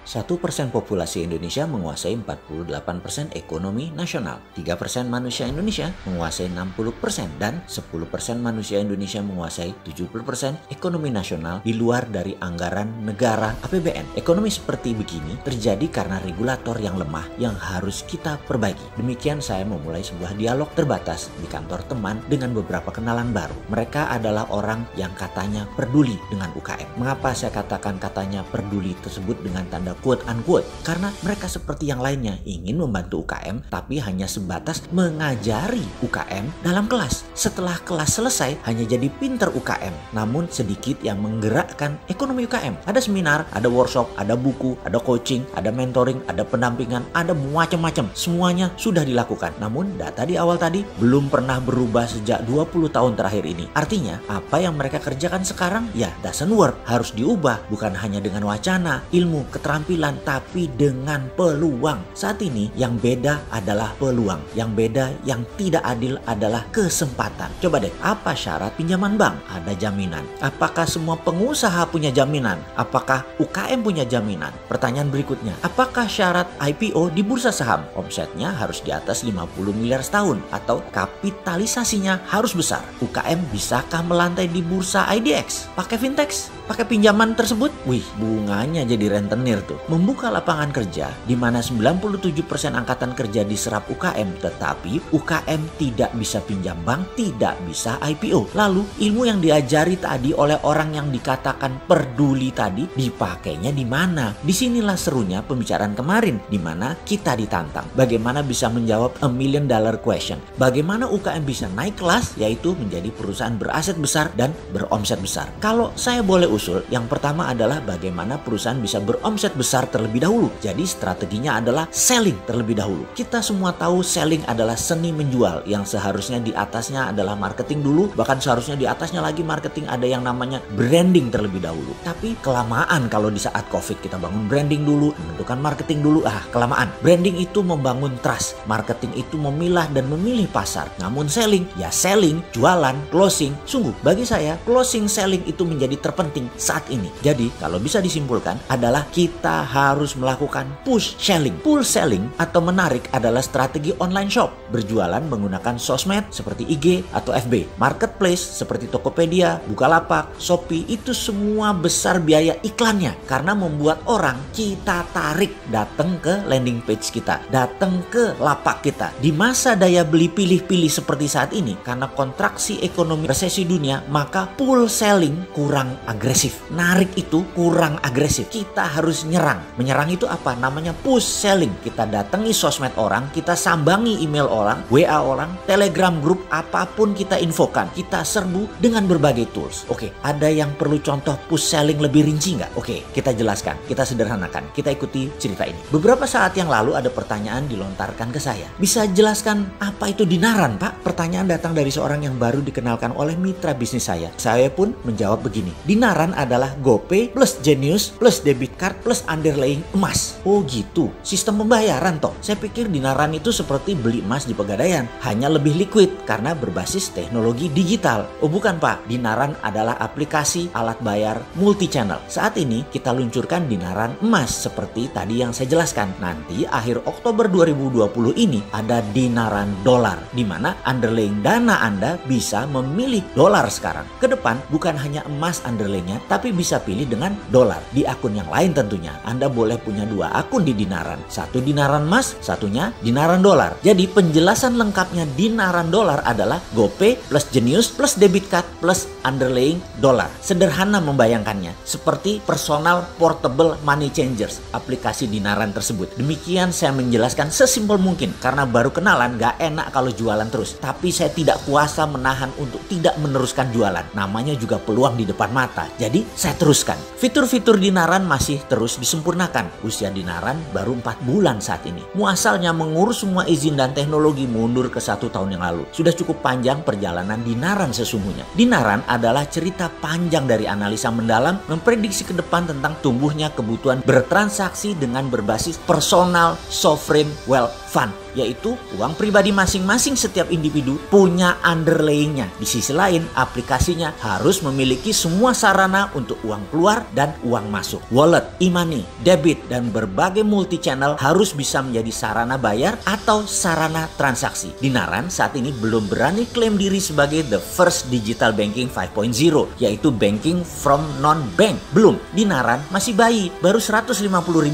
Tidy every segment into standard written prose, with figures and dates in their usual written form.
1% populasi Indonesia menguasai 48% ekonomi nasional. 3% manusia Indonesia menguasai 60% dan 10% manusia Indonesia menguasai 70% ekonomi nasional di luar dari anggaran negara APBN. Ekonomi seperti begini terjadi karena regulator yang lemah yang harus kita perbaiki. Demikian saya memulai sebuah dialog terbatas di kantor teman dengan beberapa kenalan baru. Mereka adalah orang yang katanya peduli dengan UKM. Mengapa saya katakan katanya peduli tersebut dengan tanda quote unquote? Karena mereka seperti yang lainnya ingin membantu UKM tapi hanya sebatas mengajari UKM dalam kelas. Setelah kelas selesai hanya jadi pinter UKM, namun sedikit yang menggerakkan ekonomi UKM. Ada seminar, ada workshop, ada buku, ada coaching, ada mentoring, ada pendampingan, ada macam-macam. Semuanya sudah dilakukan. Namun data di awal tadi belum pernah berubah sejak 20 tahun terakhir ini. Artinya apa yang mereka kerjakan sekarang ya doesn't work. Harus diubah, bukan hanya dengan wacana, ilmu, keterampilan, tapi dengan peluang. Saat ini yang beda adalah peluang. Yang beda, yang tidak adil adalah kesempatan. Coba deh, apa syarat pinjaman bank? Ada jaminan. Apakah semua pengusaha punya jaminan? Apakah UKM punya jaminan? Pertanyaan berikutnya, apakah syarat IPO di bursa saham? Omsetnya harus di atas 50 miliar setahun atau kapitalisasinya harus besar. UKM bisakah melantai di bursa IDX? Pakai fintech? Pakai pinjaman tersebut? Wih, bunganya jadi rentenir tuh. Membuka lapangan kerja di mana 97% angkatan kerja diserap UKM, tetapi UKM tidak bisa pinjam bank, tidak bisa IPO. Lalu ilmu yang diajari tadi oleh orang yang dikatakan peduli tadi dipakainya di mana? Disinilah serunya pembicaraan kemarin di mana kita ditantang. Bagaimana bisa menjawab $1 million question? Bagaimana UKM bisa naik kelas, yaitu menjadi perusahaan beraset besar dan beromset besar? Kalau saya boleh usul, yang pertama adalah bagaimana perusahaan bisa beromset besar terlebih dahulu. Jadi strateginya adalah selling terlebih dahulu. Kita semua tahu selling adalah seni menjual yang seharusnya di atasnya adalah marketing dulu, bahkan seharusnya di atasnya lagi marketing ada yang namanya branding terlebih dahulu. Tapi kelamaan kalau di saat COVID kita bangun branding dulu, menentukan marketing dulu, kelamaan. Branding itu membangun trust, marketing itu memilah dan memilih pasar. Namun selling, ya selling, jualan, closing. Sungguh bagi saya closing selling itu menjadi terpenting saat ini. Jadi kalau bisa disimpulkan adalah kita harus melakukan push selling. Pull selling atau menarik adalah strategi online shop. Berjualan menggunakan sosmed seperti IG atau FB. Marketplace seperti Tokopedia, Bukalapak, Shopee, itu semua besar biaya iklannya. Karena membuat orang kita tarik datang ke landing page kita, datang ke lapak kita. Di masa daya beli pilih-pilih seperti saat ini, karena kontraksi ekonomi resesi dunia, maka pull selling kurang agresif. Narik itu kurang agresif. Kita harus nyerang. Menyerang itu apa? Namanya push selling. Kita datangi sosmed orang, kita sambangi email orang, WA orang, Telegram grup, apapun kita infokan. Kita serbu dengan berbagai tools. Oke, ada yang perlu contoh push selling lebih rinci nggak? Oke, kita jelaskan, kita sederhanakan, kita ikuti cerita ini. Beberapa saat yang lalu ada pertanyaan dilontarkan ke saya. Bisa jelaskan apa itu dinaran, Pak? Pertanyaan datang dari seorang yang baru dikenalkan oleh mitra bisnis saya. Saya pun menjawab begini. Dinaran adalah GoPay plus Genius plus debit card plus underlying emas. Oh gitu, sistem pembayaran toh. Saya pikir dinaran itu seperti beli emas di Pegadaian, hanya lebih liquid karena berbasis teknologi digital. Oh bukan Pak, dinaran adalah aplikasi alat bayar multi channel. Saat ini kita luncurkan dinaran emas seperti tadi yang saya jelaskan. Nanti akhir Oktober 2020 ini ada dinaran dolar, di mana underlying dana Anda bisa memilih dolar sekarang. Ke depan bukan hanya emas underlyingnya, tapi bisa pilih dengan dolar di akun yang lain tentunya. Anda boleh punya 2 akun di dinaran, satu dinaran emas, satunya dinaran dolar. Jadi penjelasan lengkapnya dinaran dolar adalah GoPay plus Genius plus debit card plus underlying dolar. Sederhana membayangkannya, seperti personal portable money changers aplikasi dinaran tersebut. Demikian saya menjelaskan sesimpel mungkin, karena baru kenalan gak enak kalau jualan terus. Tapi saya tidak kuasa menahan untuk tidak meneruskan jualan. Namanya juga peluang di depan mata. Jadi saya teruskan. Fitur-fitur dinaran masih terus disempurnakan. Usia dinaran baru 4 bulan saat ini. Muasalnya mengurus semua izin dan teknologi mundur ke 1 tahun yang lalu. Sudah cukup panjang perjalanan dinaran sesungguhnya. Dinaran adalah cerita panjang dari analisa mendalam memprediksi ke depan tentang tumbuhnya kebutuhan bertransaksi dengan berbasis personal sovereign wealth fund, yaitu uang pribadi masing-masing setiap individu punya underlayingnya. Di sisi lain, aplikasinya harus memiliki semua sarana untuk uang keluar dan uang masuk. Wallet, e-money, money, debit, dan berbagai multi-channel harus bisa menjadi sarana bayar atau sarana transaksi. Dinaran saat ini belum berani klaim diri sebagai the first digital banking 5.0, yaitu banking from non-bank. Belum, Dinaran masih bayi, baru 150.000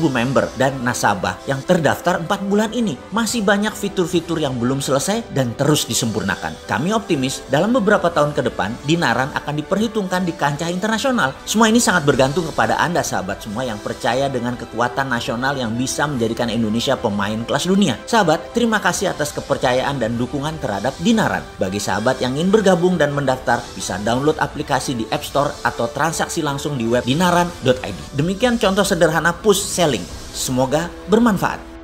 member dan nasabah yang terdaftar 4 bulan ini. Masih banyak fitur-fitur yang belum selesai dan terus disempurnakan. Kami optimis dalam beberapa tahun ke depan, Dinaran akan diperhitungkan di kancah internasional. Semua ini sangat bergantung kepada Anda sahabat semua yang percaya dengan kekuatan nasional yang bisa menjadikan Indonesia pemain kelas dunia. Sahabat, terima kasih atas kepercayaan dan dukungan terhadap Dinaran. Bagi sahabat yang ingin bergabung dan mendaftar, bisa download aplikasi di App Store atau transaksi langsung di web dinaran.id. Demikian contoh sederhana push selling. Semoga bermanfaat.